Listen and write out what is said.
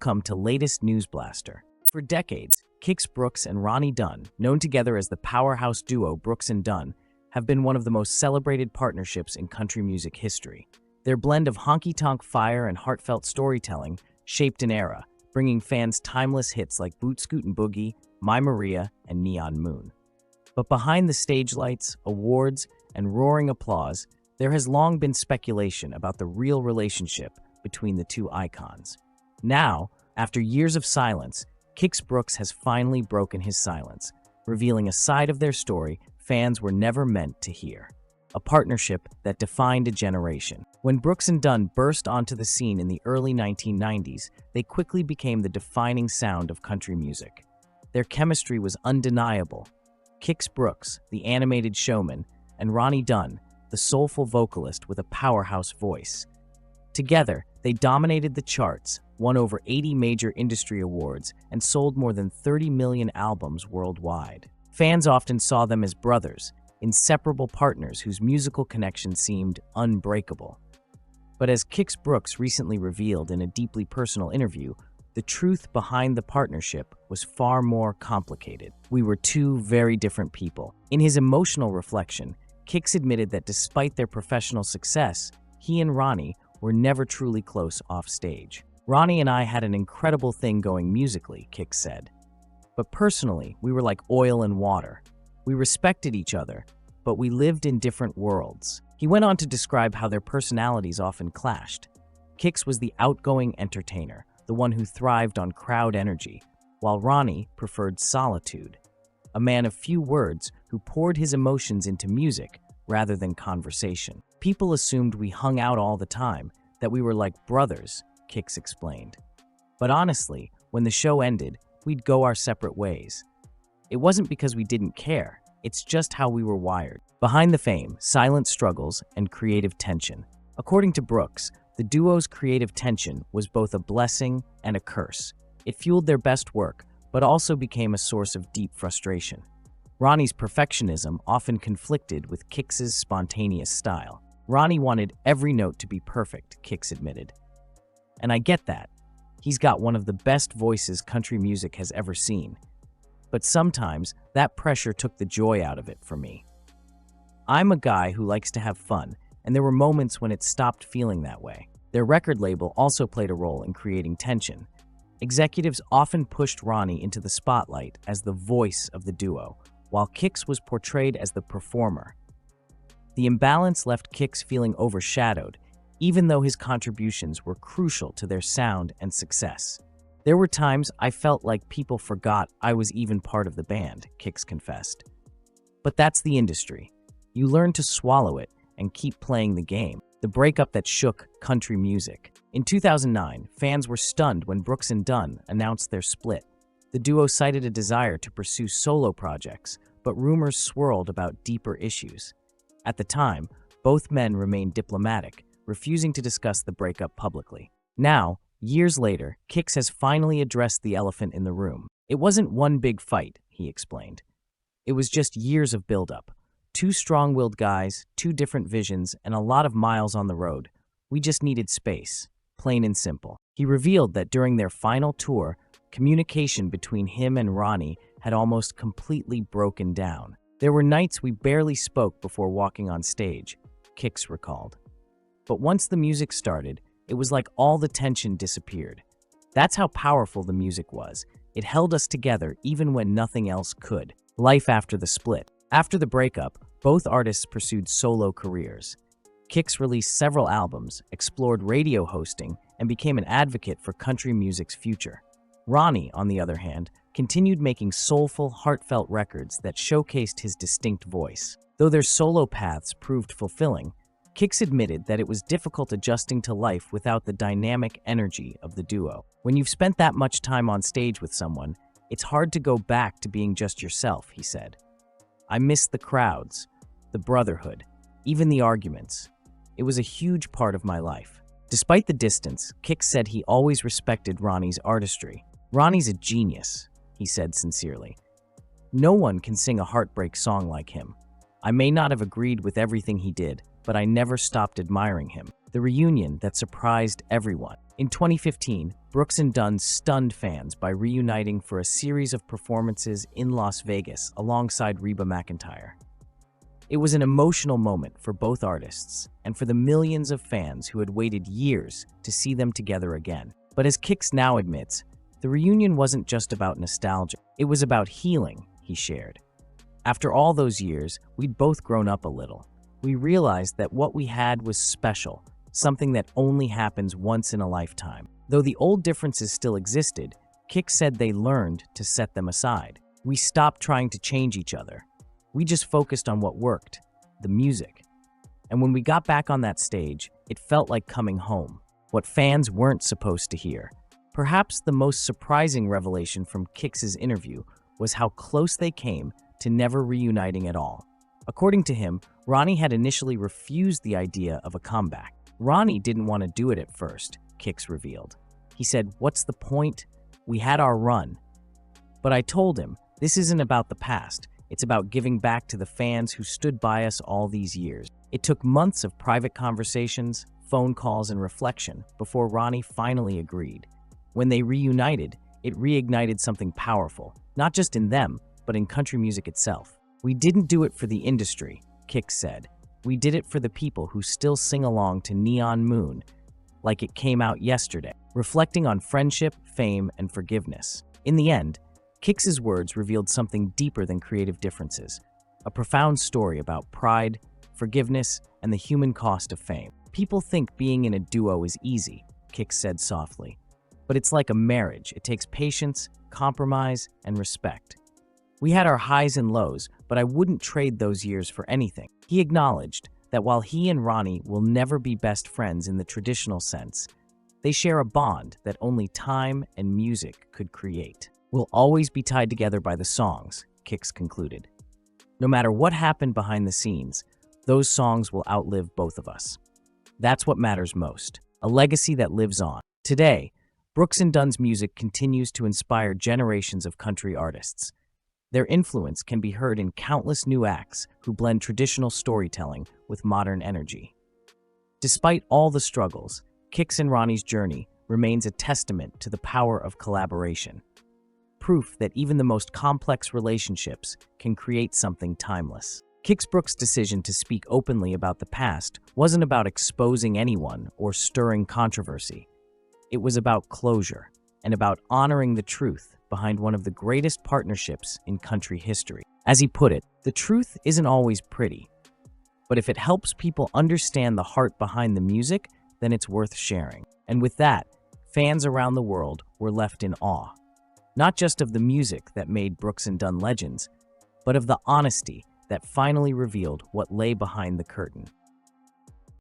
Come to latest news blaster. For decades, Kix Brooks and Ronnie Dunn, known together as the powerhouse duo Brooks and Dunn, have been one of the most celebrated partnerships in country music history. Their blend of honky-tonk fire and heartfelt storytelling shaped an era, bringing fans timeless hits like Boot Scootin' Boogie, My Maria, and Neon Moon. But behind the stage lights, awards, and roaring applause, there has long been speculation about the real relationship between the two icons. Now, after years of silence, Kix Brooks has finally broken his silence, revealing a side of their story fans were never meant to hear. A partnership that defined a generation. When Brooks and Dunn burst onto the scene in the early 1990s, they quickly became the defining sound of country music. Their chemistry was undeniable. Kix Brooks, the animated showman, and Ronnie Dunn, the soulful vocalist with a powerhouse voice. Together, they dominated the charts, won over 80 major industry awards, and sold more than 30 million albums worldwide. Fans often saw them as brothers, inseparable partners whose musical connection seemed unbreakable. But as Kix Brooks recently revealed in a deeply personal interview, the truth behind the partnership was far more complicated. We were two very different people. In his emotional reflection, Kix admitted that despite their professional success, he and Ronnie were never truly close off stage. Ronnie and I had an incredible thing going musically, Kix said. But personally, we were like oil and water. We respected each other, but we lived in different worlds. He went on to describe how their personalities often clashed. Kix was the outgoing entertainer, the one who thrived on crowd energy, while Ronnie preferred solitude, a man of few words who poured his emotions into music rather than conversation. People assumed we hung out all the time, that we were like brothers, Kix explained. But honestly, when the show ended, we'd go our separate ways. It wasn't because we didn't care, it's just how we were wired. Behind the fame, silent struggles, and creative tension. According to Brooks, the duo's creative tension was both a blessing and a curse. It fueled their best work, but also became a source of deep frustration. Ronnie's perfectionism often conflicted with Kix's spontaneous style. Ronnie wanted every note to be perfect, Kix admitted. And I get that. He's got one of the best voices country music has ever seen. But sometimes, that pressure took the joy out of it for me. I'm a guy who likes to have fun, and there were moments when it stopped feeling that way. Their record label also played a role in creating tension. Executives often pushed Ronnie into the spotlight as the voice of the duo, while Kix was portrayed as the performer. The imbalance left Kix feeling overshadowed, even though his contributions were crucial to their sound and success. There were times I felt like people forgot I was even part of the band, Kix confessed. But that's the industry. You learn to swallow it and keep playing the game. The breakup that shook country music. In 2009, fans were stunned when Brooks and Dunn announced their split. The duo cited a desire to pursue solo projects, but rumors swirled about deeper issues. At the time, both men remained diplomatic, refusing to discuss the breakup publicly. Now, years later, Kix has finally addressed the elephant in the room. It wasn't one big fight, he explained. It was just years of buildup. Two strong-willed guys, two different visions, and a lot of miles on the road. We just needed space, plain and simple. He revealed that during their final tour, communication between him and Ronnie had almost completely broken down. There were nights we barely spoke before walking on stage, Kix recalled. But once the music started, it was like all the tension disappeared. That's how powerful the music was. It held us together even when nothing else could. Life after the split. After the breakup, both artists pursued solo careers. Kix released several albums, explored radio hosting, and became an advocate for country music's future. Ronnie, on the other hand, continued making soulful, heartfelt records that showcased his distinct voice. Though their solo paths proved fulfilling, Kix admitted that it was difficult adjusting to life without the dynamic energy of the duo. When you've spent that much time on stage with someone, it's hard to go back to being just yourself, he said. I missed the crowds, the brotherhood, even the arguments. It was a huge part of my life. Despite the distance, Kix said he always respected Ronnie's artistry. Ronnie's a genius, he said sincerely. No one can sing a heartbreak song like him. I may not have agreed with everything he did, but I never stopped admiring him. The reunion that surprised everyone. In 2015, Brooks and Dunn stunned fans by reuniting for a series of performances in Las Vegas alongside Reba McEntire. It was an emotional moment for both artists and for the millions of fans who had waited years to see them together again. But as Kix now admits, the reunion wasn't just about nostalgia. It was about healing, he shared. After all those years, we'd both grown up a little. We realized that what we had was special, something that only happens once in a lifetime. Though the old differences still existed, Kix said they learned to set them aside. We stopped trying to change each other. We just focused on what worked, the music. And when we got back on that stage, it felt like coming home, what fans weren't supposed to hear. Perhaps the most surprising revelation from Kix's interview was how close they came to never reuniting at all. According to him, Ronnie had initially refused the idea of a comeback. Ronnie didn't want to do it at first, Kix revealed. He said, "What's the point? We had our run." But I told him, this isn't about the past. It's about giving back to the fans who stood by us all these years. It took months of private conversations, phone calls, and reflection before Ronnie finally agreed. When they reunited, it reignited something powerful, not just in them, but in country music itself. "We didn't do it for the industry," Kix said. "We did it for the people who still sing along to Neon Moon like it came out yesterday," reflecting on friendship, fame, and forgiveness. In the end, Kix's words revealed something deeper than creative differences, a profound story about pride, forgiveness, and the human cost of fame. "People think being in a duo is easy," Kix said softly. "But it's like a marriage. It takes patience, compromise, and respect. We had our highs and lows, but I wouldn't trade those years for anything." He acknowledged that while he and Ronnie will never be best friends in the traditional sense, they share a bond that only time and music could create. "We'll always be tied together by the songs," Kix concluded. "No matter what happened behind the scenes, those songs will outlive both of us. That's what matters most, a legacy that lives on." Today, Brooks and Dunn's music continues to inspire generations of country artists. Their influence can be heard in countless new acts who blend traditional storytelling with modern energy. Despite all the struggles, Kix and Ronnie's journey remains a testament to the power of collaboration. Proof that even the most complex relationships can create something timeless. Kix Brooks' decision to speak openly about the past wasn't about exposing anyone or stirring controversy. It was about closure and about honoring the truth behind one of the greatest partnerships in country history. As he put it, "The truth isn't always pretty, but if it helps people understand the heart behind the music, then it's worth sharing." And with that, fans around the world were left in awe. Not just of the music that made Brooks and Dunn legends, but of the honesty that finally revealed what lay behind the curtain.